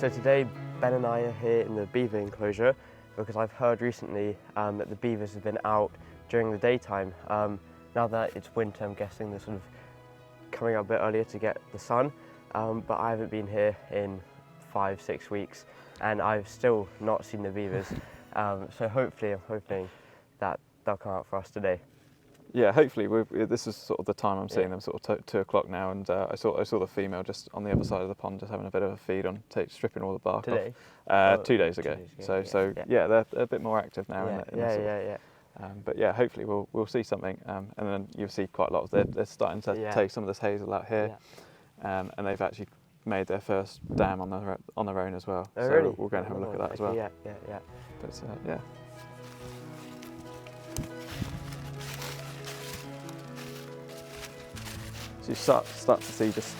So today Ben and I are here in the beaver enclosure because I've heard recently that the beavers have been out during the daytime. Now that it's winter, I'm guessing they're sort of coming out a bit earlier to get the sun, but I haven't been here in 5-6 weeks and I've still not seen the beavers. So hopefully, I'm hoping that they'll come out for us today. Yeah, hopefully. This is sort of the time I'm seeing them, sort of 2 o'clock now, and I saw the female just on the other side of the pond, just having a bit of a feed on, stripping all the bark Today? off. 2 days ago. 2 days ago. So they're a bit more active now. Yeah. But yeah, hopefully we'll see something, and then you'll see quite a lot of they're starting to take some of this hazel out here, and they've actually made their first dam on their own as well. Oh, so really? we'll go and have a look at that as well. Yeah. But yeah. So you start to see just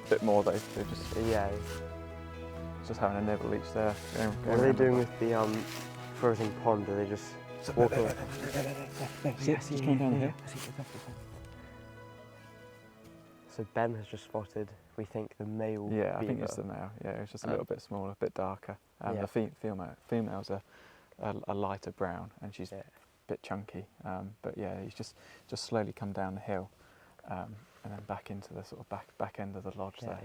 a bit more though. They're just having a nibble each there. What are they doing with the frozen pond? Are they just walking? He's coming down the hill. So Ben has just spotted, we think, the male beaver. I think beaver. it's the male. Yeah, it's just a little bit smaller, a bit darker. The female's a lighter brown, and she's a bit chunky. But yeah, he's just slowly come down the hill, and then back into the sort of back end of the lodge there.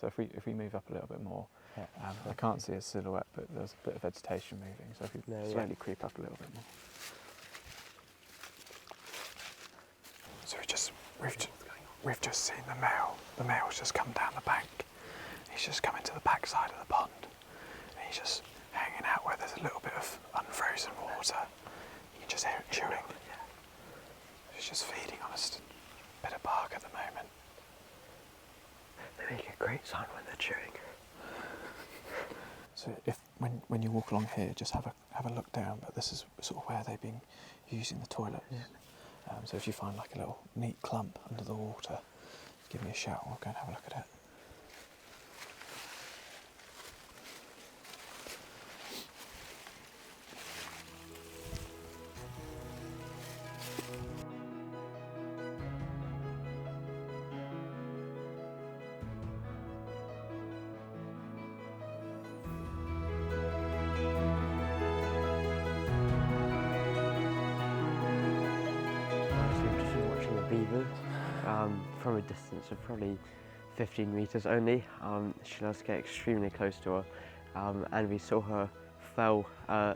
So if we move up a little bit more, I can't see a silhouette, but there's a bit of vegetation moving. So if we slowly creep up a little bit more. So we've just seen the male. The male's just come down the bank. He's just come into the back side of the pond. And he's just hanging out where there's a little bit of unfrozen water. You can just hear it chewing. He's just feeding on a bit of bark at the moment. They make a great sound when they're chewing. So when you walk along here, just have a look down. But this is sort of where they've been using the toilets. So if you find like a little neat clump under the water, give me a shout and we'll go and have a look at it. Beaver from a distance of probably 15 metres only. She does get extremely close to her, and we saw her fell a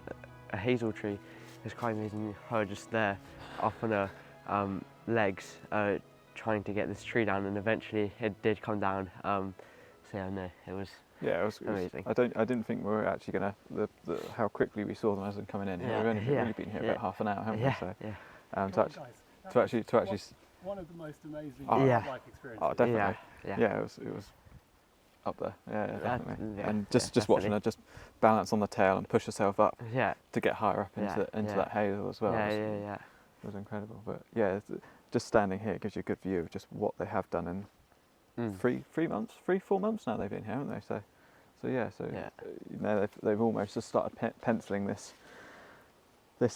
hazel tree. It was quite amazing, her just there up on her legs trying to get this tree down, and eventually it did come down. So yeah, no, it was amazing. I didn't think we were actually going to how quickly we saw them as them coming in. We've only been here about half an hour, haven't we? So to actually one of the most amazing wildlife experiences. Oh, definitely. Yeah, it was up there. Yeah, definitely. And just watching her just balance on the tail and push herself up to get higher up into that hazel as well. It was incredible. But yeah, just standing here gives you a good view of just what they have done in 4 months now they've been here, haven't they? So you know, they've almost just started penciling this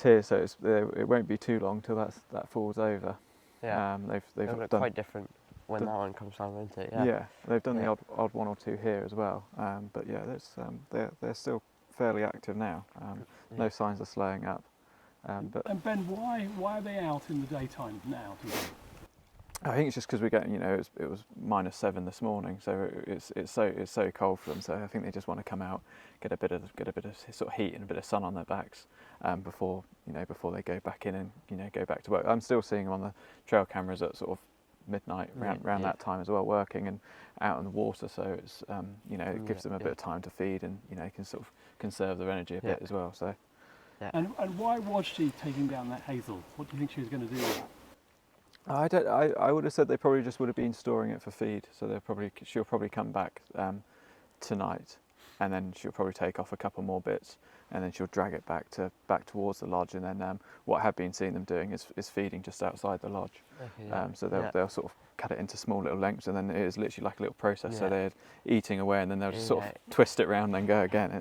here, so it won't be too long till that falls over. They've look done quite different when that one comes down, won't it? Yeah, they've done the odd one or two here as well. But yeah, they're still fairly active now. No signs of slowing up. And Ben, why are they out in the daytime now? I think it's just because we're getting, it was -7 this morning, so it's so cold for them. So I think they just want to come out, get a bit of sort of heat and a bit of sun on their backs before they go back in and go back to work. I'm still seeing them on the trail cameras at sort of midnight around that time as well, working and out in the water. So it's it gives them a bit of time to feed and can sort of conserve their energy a bit as well. So. And why was she taking down that hazel? What do you think she was going to do? I would have said they probably just would have been storing it for feed. So she'll probably come back tonight, and then she'll probably take off a couple more bits, and then she'll drag it back towards the lodge. And then what I have been seeing them doing is feeding just outside the lodge. So they'll sort of cut it into small little lengths, and then it is literally like a little process. So they're eating away, and then they'll just sort of twist it around and then go again.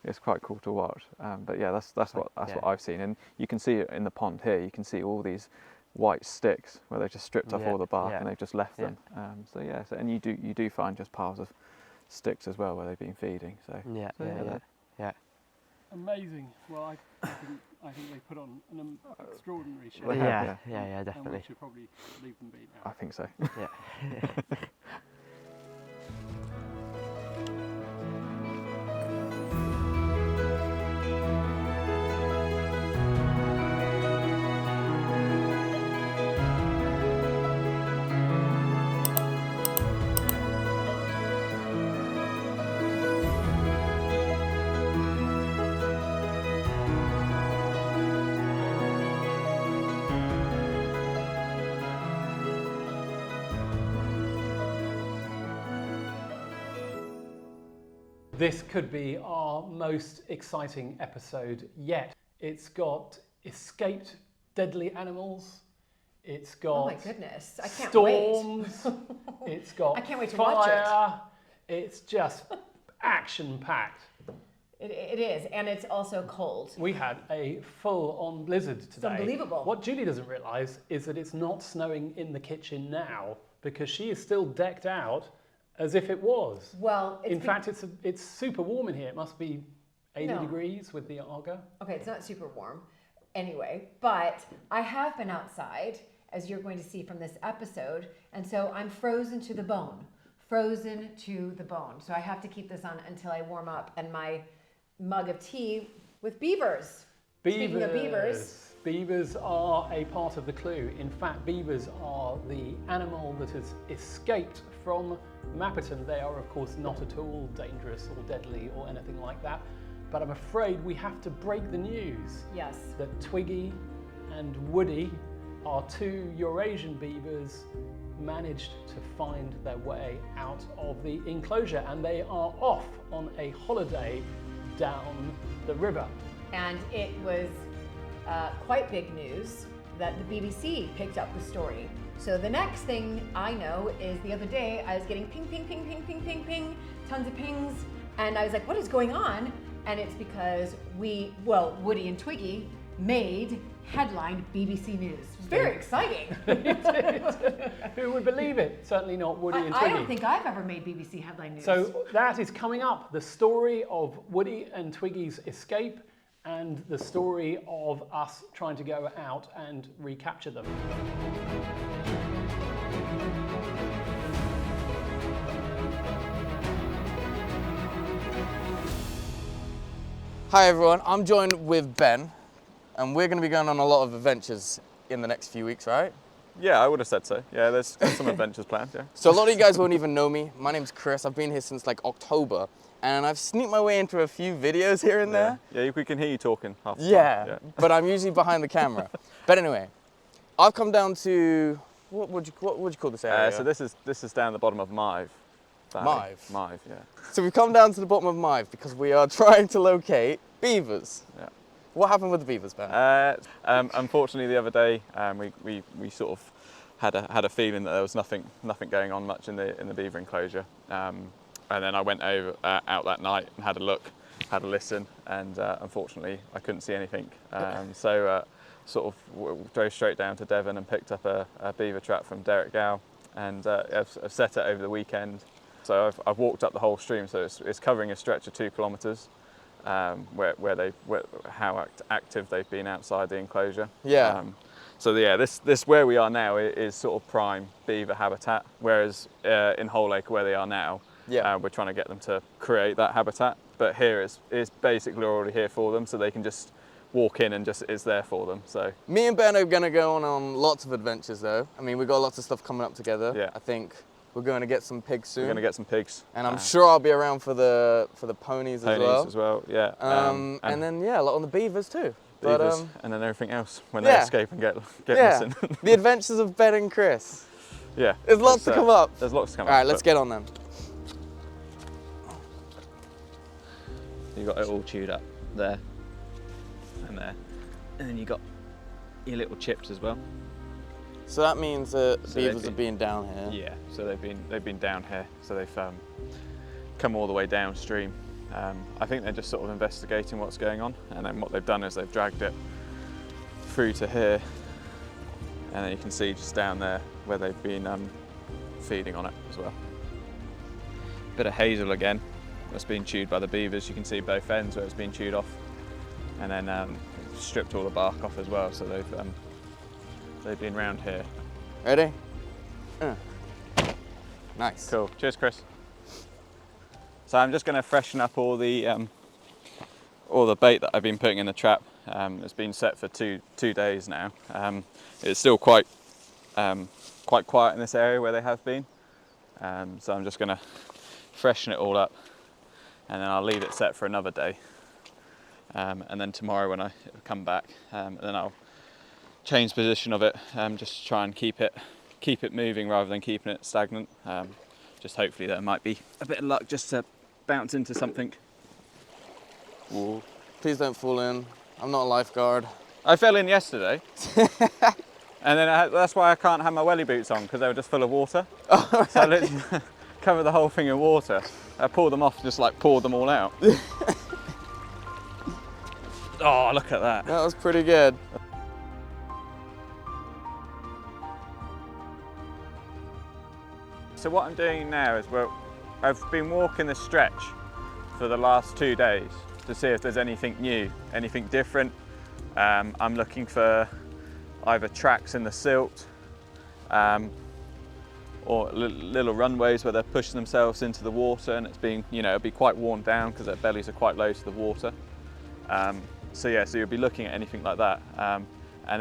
It's quite cool to watch. But yeah, that's what I've seen, and you can see it in the pond here. You can see all these white sticks where they've just stripped off all the bark and they've just left them. And you do find just piles of sticks as well where they've been feeding. So Yeah, so yeah. Amazing. Well, I think they put on an extraordinary show. Well, Yeah, And we definitely. should probably leave them be I now. think so. Yeah. This could be our most exciting episode yet. It's got escaped deadly animals. It's got Oh my goodness, I can't storms. It's got I can't wait to fire. watch It's just action-packed. It is, and it's also cold. We had a full-on blizzard today. unbelievable. What Julie doesn't realise is that it's not snowing in the kitchen now because she is still decked out as if it was. Well, In fact, it's super warm in here. It must be 80 No. degrees with the Arga. okay, it's not super warm anyway, but I have been outside, as you're going to see from this episode, and so I'm frozen to the bone. Frozen to the bone. So I have to keep this on until I warm up, and my mug of tea with beavers. Speaking of beavers. Beavers are a part of the clue. In fact, beavers are the animal that has escaped from Mapperton. They are, of course, not at all dangerous or deadly or anything like that. But I'm afraid we have to break the news Yes. that Twiggy and Woody, our two Eurasian beavers, managed to find their way out of the enclosure, and they are off on a holiday down the river. And it was quite big news that the BBC picked up the story. So the next thing I know is the other day I was getting ping, ping, ping, ping, ping, ping, ping, tons of pings. And I was like, what is going on? And it's because Woody and Twiggy made headlined BBC News. It was very exciting. Who would believe it? Certainly not Woody and I Twiggy. don't think I've ever made BBC headline news. So that is coming up, the story of Woody and Twiggy's escape and the story of us trying to go out and recapture them. Hi everyone, I'm joined with Ben, and we're going to be going on a lot of adventures in the next few weeks, right? Yeah, I would have said so. Yeah, there's some adventures planned. Yeah. So a lot of you guys won't even know me. My name's Chris. I've been here since like October, and I've sneaked my way into a few videos here and there. Yeah, we can hear you talking half the Yeah, time. but I'm usually behind the camera. But anyway, I've come down to what would you call this area? So this is down the bottom of Mive. Valley. Mive, yeah. So we've come down to the bottom of Mive because we are trying to locate beavers. Yeah. What happened with the beavers, Ben? Unfortunately, the other day we sort of had a feeling that there was nothing going on much in the beaver enclosure, and then I went out that night and had a look, had a listen, and unfortunately I couldn't see anything. So sort of drove straight down to Devon and picked up a beaver trap from Derek Gow, and I've set it over the weekend. So I've walked up the whole stream, so it's covering a stretch of 2 kilometres. How active they've been outside the enclosure. Yeah. So yeah, this where we are now is sort of prime beaver habitat, whereas in Whole Lake where they are now, we're trying to get them to create that habitat. But here it's basically already here for them, so they can just walk in and just it's there for them. So me and Ben are going to go on lots of adventures though. I mean, we've got lots of stuff coming up together. Yeah. I think we're going to get some pigs soon. we're going to get some pigs, and I'm sure I'll be around for the ponies as well. Yeah. And then a lot on the beavers too. Beavers, and then everything else when they escape and get missing. The adventures of Ben and Chris. Yeah. There's lots to come up. There's lots to come up. All right, let's get on then. You've got it all chewed up there and there, and then you got your little chips as well. So that means that So beavers they've are being down here. Yeah. So they've been down here. So they've come all the way downstream. I think they're just sort of investigating what's going on, and then what they've done is they've dragged it through to here, and then you can see just down there where they've been feeding on it as well. Bit of hazel again, that's been chewed by the beavers. You can see both ends where it's been chewed off, and then stripped all the bark off as well. So they've been round here. Ready? Nice. Cool. Cheers, Chris. So I'm just going to freshen up all the bait that I've been putting in the trap. It's been set for two days now. It's still quite quiet in this area where they have been. So I'm just going to freshen it all up, and then I'll leave it set for another day. And then tomorrow when I come back, then I'll change position of it, just to try and keep it moving rather than keeping it stagnant. Just hopefully there might be a bit of luck just to bounce into something. Ooh. Please don't fall in. I'm not a lifeguard. I fell in yesterday, and then that's why I can't have my welly boots on, because they were just full of water. So I literally covered the whole thing in water. I pulled them off, just like poured them all out. Oh, look at that. That was pretty good. So what I'm doing now is, I've been walking the stretch for the last 2 days to see if there's anything new, anything different. I'm looking for either tracks in the silt, or little runways where they're pushing themselves into the water, and it's being, it'll be quite worn down because their bellies are quite low to the water. So you'll be looking at anything like that, and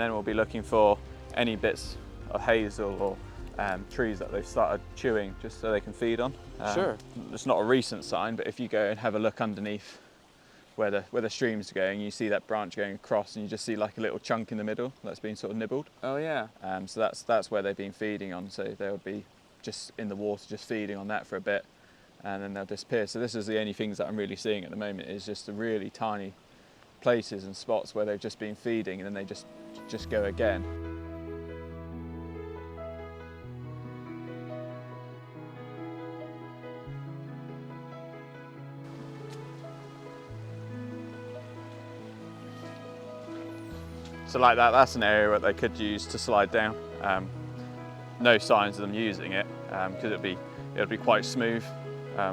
then we'll be looking for any bits of hazel or trees that they've started chewing, just so they can feed on. Sure. It's not a recent sign, but if you go and have a look underneath where the stream's going, you see that branch going across, and you just see like a little chunk in the middle that's been sort of nibbled. Oh yeah. So that's where they've been feeding on. So they'll be just in the water, just feeding on that for a bit, and then they'll disappear. So this is the only things that I'm really seeing at the moment, is just the really tiny places and spots where they've just been feeding, and then they just go again. So like that's an area where they could use to slide down. No signs of them using it, because it'll be quite smooth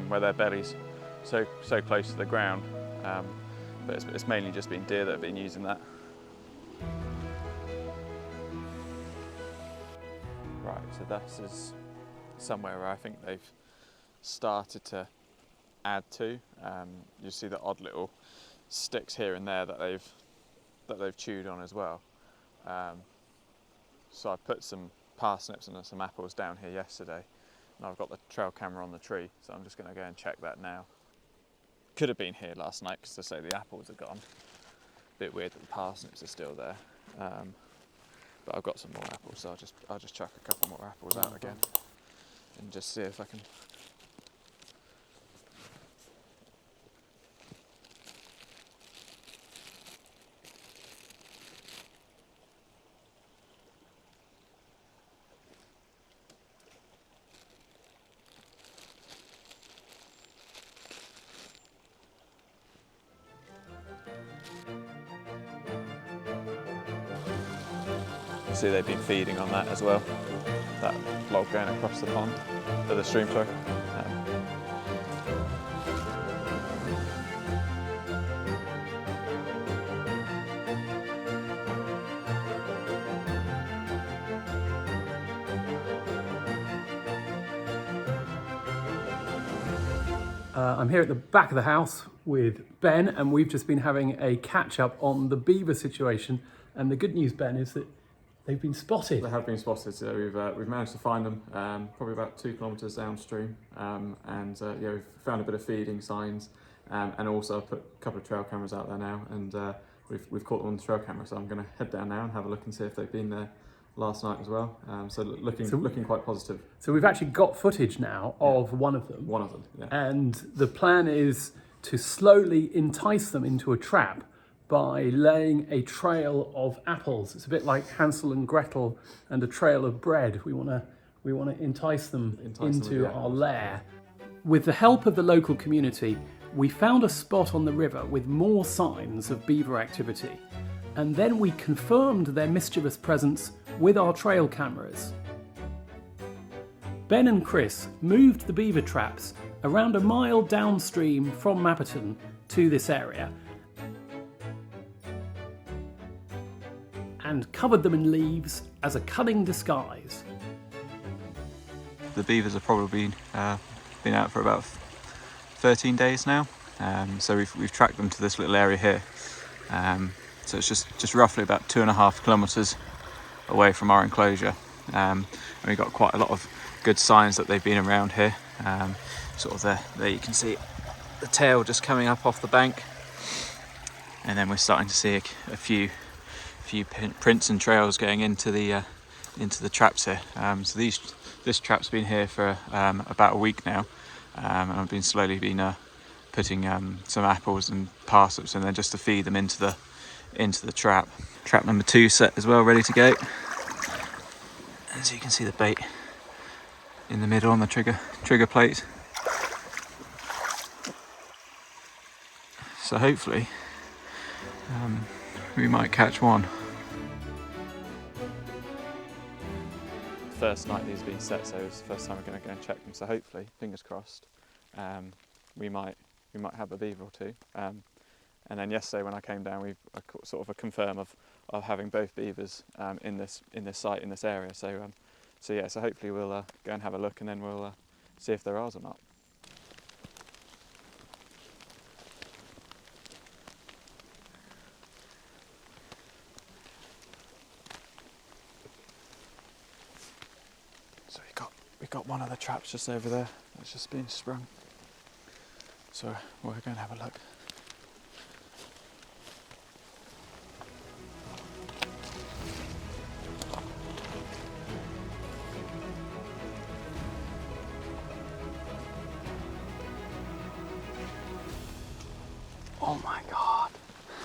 where their belly's so close to the ground. But it's mainly just been deer that have been using that. Right, so this is somewhere where I think they've started to add to. You see the odd little sticks here and there that they've chewed on as well. So I put some parsnips and some apples down here yesterday, and I've got the trail camera on the tree, so I'm just going to go and check that now. Could have been here last night, because to say the apples are gone. Bit weird that the parsnips are still there, but I've got some more apples, so I'll just chuck a couple more apples out again, and just see if I can. See, they've been feeding on that as well. That log going across the pond, or the stream, sorry. I'm here at the back of the house with Ben, and we've just been having a catch up on the beaver situation. And the good news, Ben, is that they've been spotted. They have been spotted, so we've managed to find them, probably about 2 kilometres downstream, and we've found a bit of feeding signs, and also I've put a couple of trail cameras out there now, and we've caught them on the trail camera, so I'm going to head down now and have a look and see if they've been there last night as well. So looking quite positive. So we've actually got footage now of one of them. One of them, yeah. And the plan is to slowly entice them into a trap by laying a trail of apples. It's a bit like Hansel and Gretel and a trail of bread. We want to entice them into our lair. With the help of the local community, we found a spot on the river with more signs of beaver activity, and then we confirmed their mischievous presence with our trail cameras. Ben and Chris moved the beaver traps around a mile downstream from Mapperton to this area and covered them in leaves as a cunning disguise. The beavers have probably been out for about 13 days now, so we've tracked them to this little area here. So it's just roughly about 2.5 kilometres away from our enclosure, and we've got quite a lot of good signs that they've been around here. Sort of there you can see the tail just coming up off the bank, and then we're starting to see a few prints and trails going into the traps here. So this trap's been here for about a week now, and I've been slowly putting some apples and parsnips in there just to feed them into the trap. Trap number 2 set as well, ready to go. And so you can see the bait in the middle on the trigger plate. So hopefully we might catch one. First night these have been set, so it's the first time we're going to go and check them. So hopefully, fingers crossed, we might have a beaver or two. And then yesterday when I came down, we've sort of a confirm of having both beavers in this site, in this area. So so hopefully we'll go and have a look, and then we'll see if they're ours or not. So we got one of the traps just over there that's just been sprung. So we're going to have a look. Oh my God,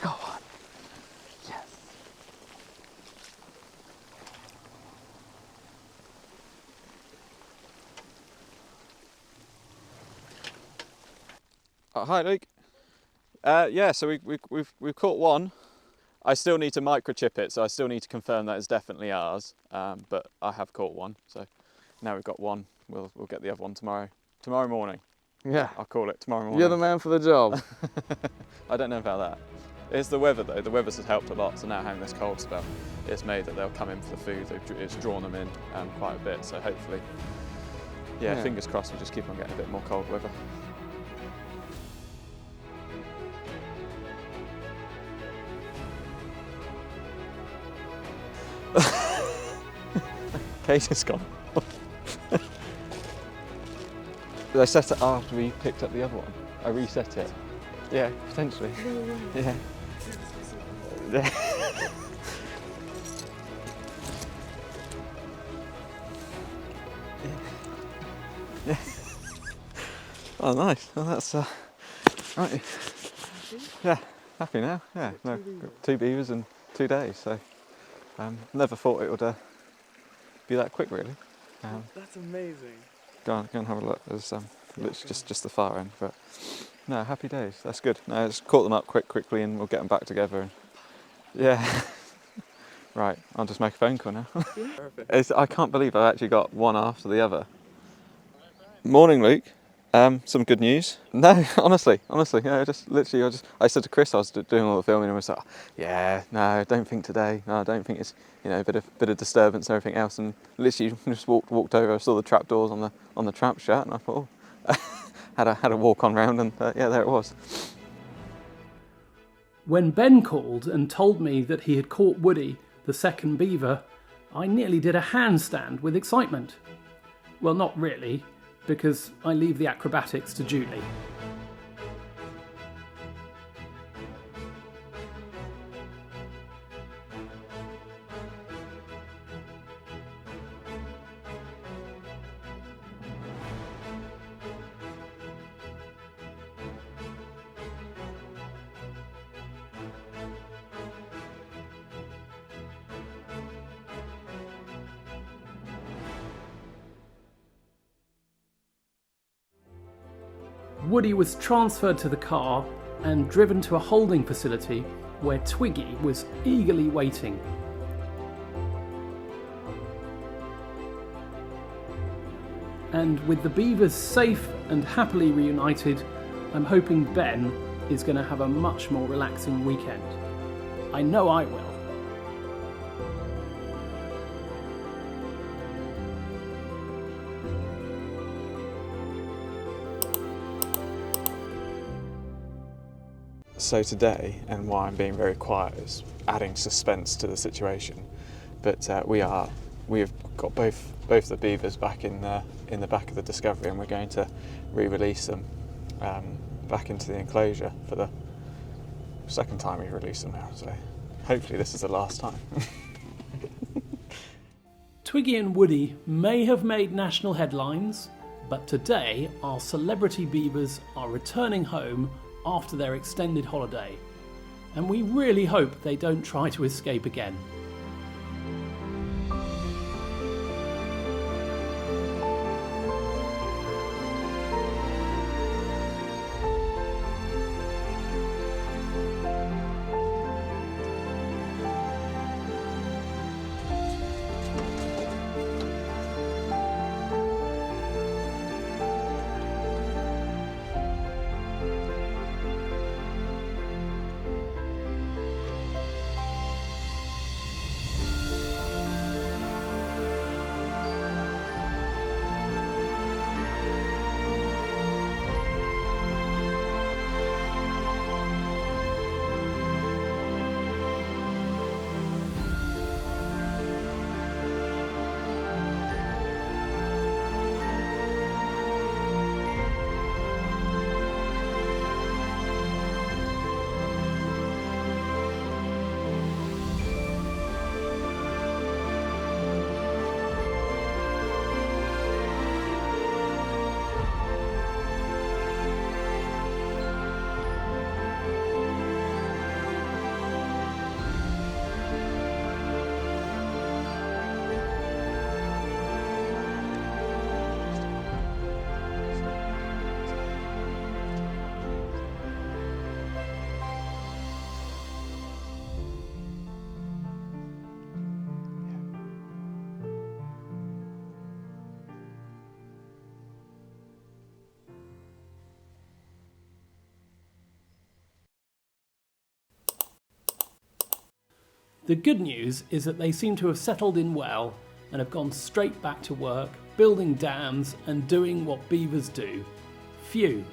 go on, yes. Oh, hi Luke. Yeah, so we've caught one. I still need to microchip it, so I still need to confirm that it's definitely ours, but I have caught one, so now we've got one. We'll get the other one tomorrow morning. Yeah. I'll call it tomorrow morning. You're the man for the job. I don't know about that. It's the weather though. The weather's has helped a lot. So now having this cold spell, it's made that they'll come in for the food. It's drawn them in quite a bit. So hopefully, yeah, fingers crossed, we just keep on getting a bit more cold weather. Case is gone. Did I set it after we picked up the other one? I reset it. Yeah, potentially. Yeah. Yeah. Yeah. Oh, nice. Well, that's right. Yeah, happy now. Yeah, no, got 2 beavers in 2 days. So, never thought it would be that quick, really. That's amazing. Go and have a look. There's literally just the far end, but no, happy days. That's good. No, just caught them up quickly, and we'll get them back together. And yeah, right. I'll just make a phone call now. Yeah. Perfect. I can't believe I've actually got one after the other. Morning, Luke. Some good news. No, honestly, yeah. I said to Chris, I was doing all the filming, and I was like, yeah, no, I don't think today. No, I don't think it's, a bit of disturbance and everything else. And literally just walked over. I saw the trap doors on the trap shut, and I thought, oh, had a walk on round, and yeah, there it was. When Ben called and told me that he had caught Woody, the second beaver, I nearly did a handstand with excitement. Well, not really, because I leave the acrobatics to Julie. Woody was transferred to the car and driven to a holding facility where Twiggy was eagerly waiting. And with the beavers safe and happily reunited, I'm hoping Ben is going to have a much more relaxing weekend. I know I will. So today, and why I'm being very quiet, is adding suspense to the situation. But we have got both the beavers back in the back of the Discovery, and we're going to re-release them back into the enclosure for the second time we've released them now. So hopefully this is the last time. Twiggy and Woody may have made national headlines, but today our celebrity beavers are returning home after their extended holiday, and we really hope they don't try to escape again. The good news is that they seem to have settled in well and have gone straight back to work, building dams and doing what beavers do. Phew.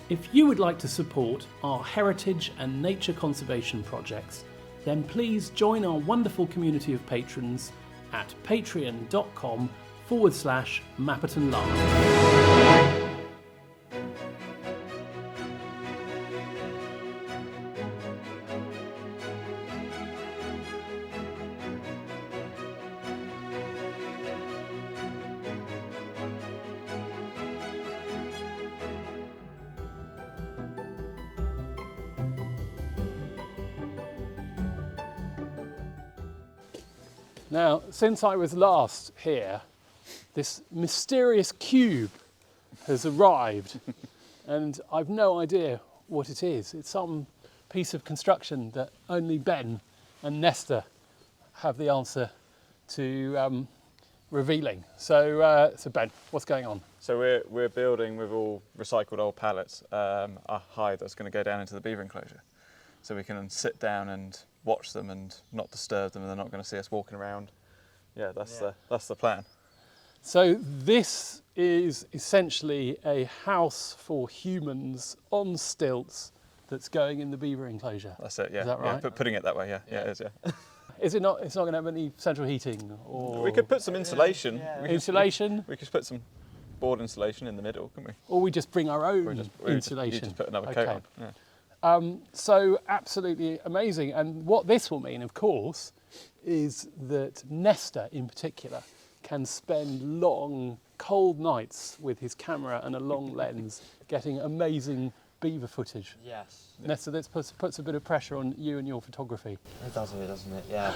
If you would like to support our heritage and nature conservation projects, then please join our wonderful community of patrons at patreon.com/Mapperton Live. Now, since I was last here, this mysterious cube has arrived and I've no idea what it is. It's some piece of construction that only Ben and Nesta have the answer to revealing. So Ben, what's going on? So we're building with all recycled old pallets a hide that's going to go down into the beaver enclosure. So we can sit down and watch them and not disturb them, and they're not going to see us walking around. Yeah, that's the plan. So this is essentially a house for humans on stilts that's going in the beaver enclosure. That's it. Yeah. Is that right? Yeah, but putting it that way. Yeah. Yeah, it is. Yeah. Is it not? It's not going to have any central heating, or We could put some insulation. insulation, We could put some board insulation in the middle, couldn't we? or we just bring our own You insulation. just put another coat on. Yeah. So absolutely amazing. And what this will mean, of course, is that Nesta in particular can spend long, cold nights with his camera and a long lens getting amazing beaver footage. Yes. Nesta, this puts a bit of pressure on you and your photography. It does a bit, doesn't it? Yeah.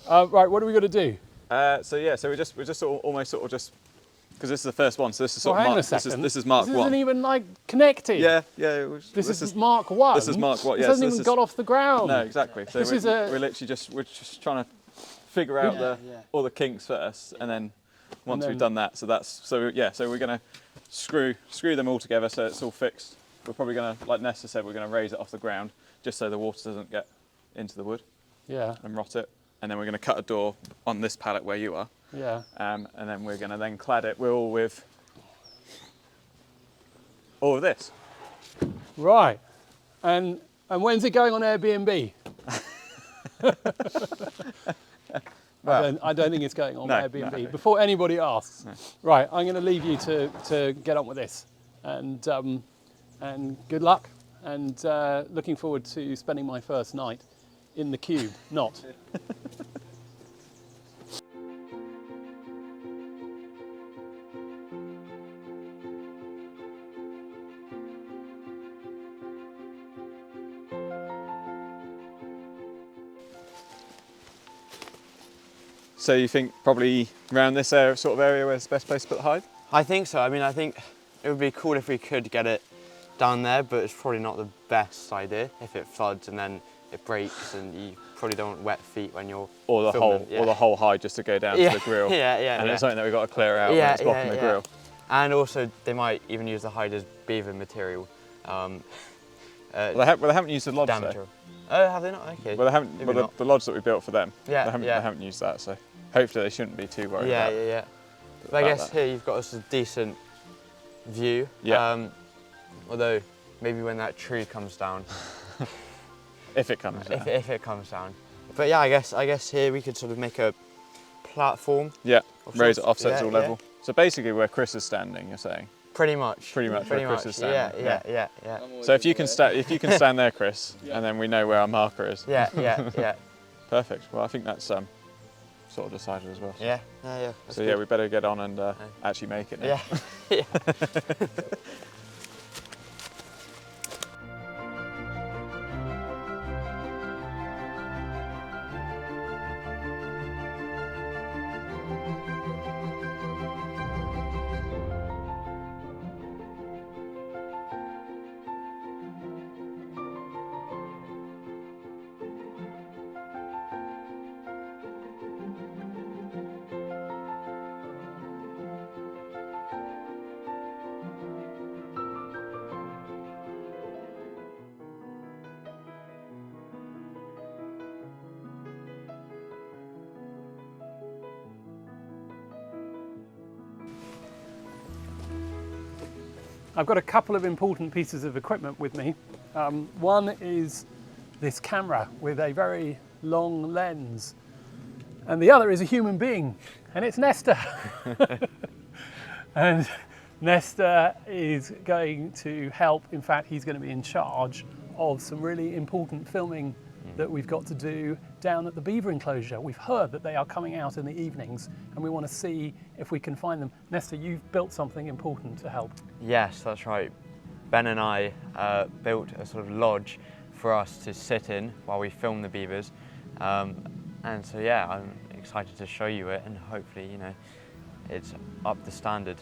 Right, what are we going to do? So we're just almost just because this is the first one. So this is Well, sort hang on of a Mark, second. this is Mark This 1. isn't even like connected. Yeah. This is Mark 1. This is Mark 1. This Yeah, hasn't even got off the ground. No, exactly. So This we're is a- we're literally just trying to figure out all the kinks first, and then once we've done that, so we're going to screw them all together so it's all fixed. We're probably going to, like Nesta said, we're going to raise it off the ground just so the water doesn't get into the wood and rot it. And then we're going to cut a door on this pallet where you are. Yeah. And then we're going to then clad it with all of this. Right. And when's it going on Airbnb? I don't think it's going on Airbnb. No. Before anybody asks. No. Right, I'm going to leave you to get on with this. And good luck. And looking forward to spending my first night in the cube. Not. So you think probably around this area, sort of area, where's the best place to put the hide? I think so. I mean, I think it would be cool if we could get it down there, but it's probably not the best idea if it floods and then it breaks, and you probably don't want wet feet when you're or the whole hide just to go down to the grill. And it's something that we've got to clear out when it's blocking the grill. And also they might even use the hide as beaver material. Well, they haven't used the lodge though. Material. Oh, have they not? Okay. Well, they haven't. Well, the lodge that we built for them. They haven't used that, so hopefully they shouldn't be too worried about it. Yeah. But I guess here you've got us a decent view. Yeah. Although maybe when that tree comes down. If it comes down. If it comes down. But yeah, I guess here we could sort of make a platform. Yeah. Raise it offset to all level. So basically where Chris is standing, you're saying. Pretty much where Chris is standing. Yeah. So if you can stand there, Chris, and then we know where our marker is. Yeah. Perfect. Well, I think that's sort of decided as well. Yeah. So yeah, we better get on and actually make it now. Yeah. I've got a couple of important pieces of equipment with me. One is this camera with a very long lens, and the other is a human being, and it's Nesta. And Nesta is going to help. In fact, he's going to be in charge of some really important filming that we've got to do down at the Beaver enclosure. We've heard that they are coming out in the evenings, and we want to see if we can find them. Nesta, you've built something important to help. Yes, that's right. Ben and I built a sort of lodge for us to sit in while we film the beavers. And so yeah, I'm excited to show you it, and hopefully, it's up to standard.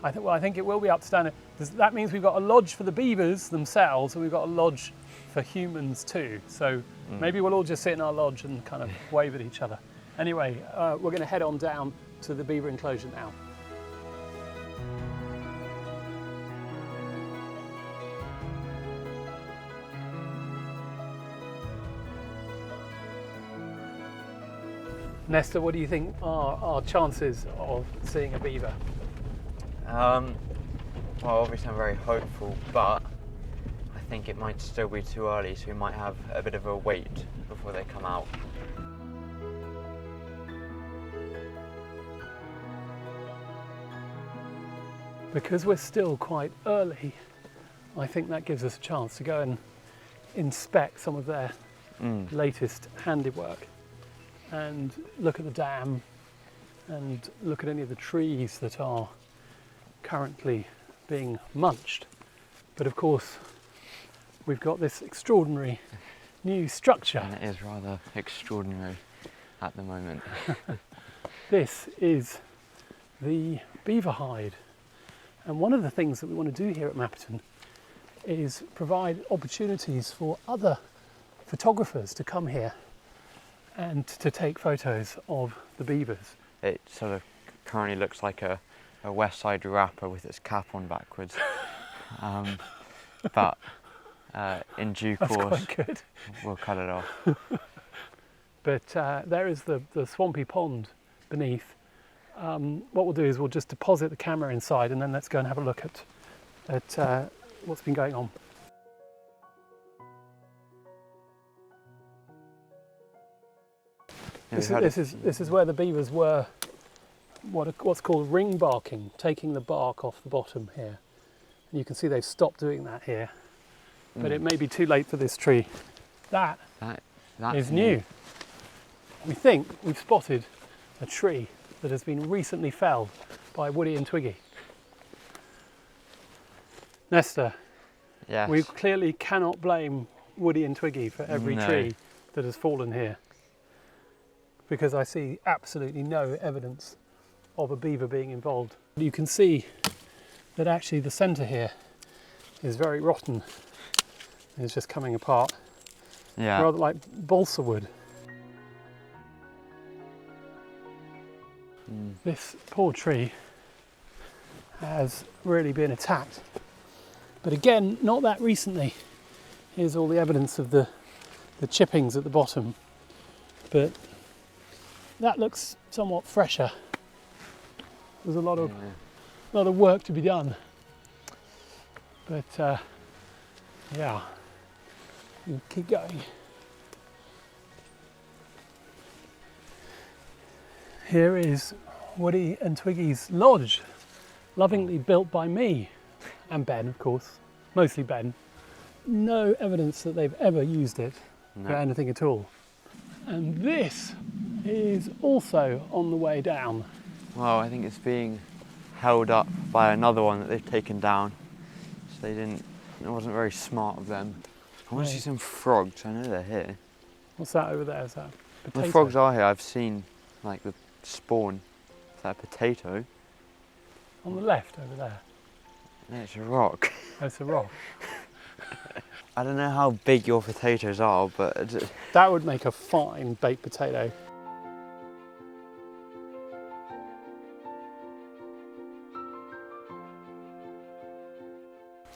I think it will be up to standard. That means we've got a lodge for the beavers themselves, and we've got a lodge for humans too. So maybe we'll all just sit in our lodge and kind of wave at each other. Anyway, we're going to head on down to the beaver enclosure now. Nesta, what do you think are our chances of seeing a beaver? Well, obviously I'm very hopeful, but I think it might still be too early, so we might have a bit of a wait before they come out. Because we're still quite early, I think that gives us a chance to go and inspect some of their latest handiwork and look at the dam and look at any of the trees that are currently being munched. But of course, we've got this extraordinary new structure. And it is rather extraordinary at the moment. This is the beaver hide. And one of the things that we want to do here at Mapperton is provide opportunities for other photographers to come here and to take photos of the beavers. It sort of currently looks like a West Side rapper with its cap on backwards. But in due That's course, quite good. we'll cut it off. But there is the swampy pond beneath. What we'll do is we'll just deposit the camera inside, and then let's go and have a look at what's been going on. This is where the beavers were what's called ring barking, taking the bark off the bottom here. And you can see they've stopped doing that here. But it may be too late for this tree. That is new. We think we've spotted a tree that has been recently felled by Woody and Twiggy. Nesta, Yes. we clearly cannot blame Woody and Twiggy for every No. tree that has fallen here, because I see absolutely no evidence of a beaver being involved. You can see that actually the centre here is very rotten. It's just coming apart, Yeah. rather like balsa wood. This poor tree has really been attacked. But again, not that recently. Here's all the evidence of the chippings at the bottom. But that looks somewhat fresher. There's a lot of work to be done. But yeah, we'll keep going. Here is Woody and Twiggy's lodge, lovingly built by me and Ben, of course, mostly Ben. No evidence that they've ever used it for anything at all. And this is also on the way down. Well, I think it's being held up by another one that they've taken down. So it wasn't very smart of them. I want to see some frogs. I know they're here. What's that over there? Is that a potato? The frogs are here. I've seen like the spawn. Is that a potato? On the left over there. No, it's a rock. That's a rock. I don't know how big your potatoes are, but That would make a fine baked potato.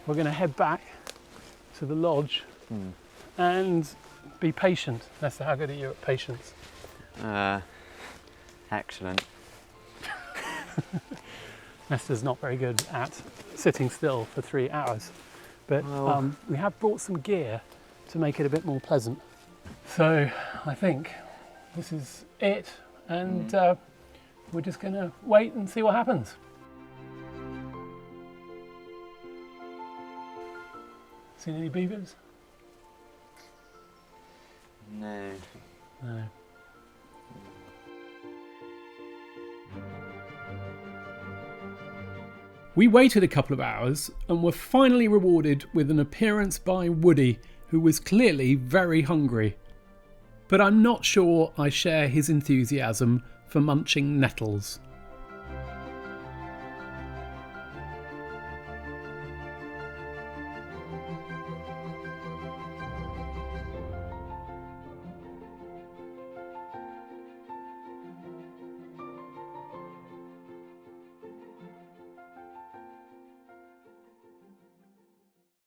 We're going to head back to the lodge and be patient. Nesta, how good are you at patience? excellent. Nesta's not very good at sitting still for 3 hours, but Well. we have brought some gear to make it a bit more pleasant. So I think this is it, and we're just going to wait and see what happens. Seen any beavers? No. No. We waited a couple of hours and were finally rewarded with an appearance by Woody, who was clearly very hungry. But I'm not sure I share his enthusiasm for munching nettles.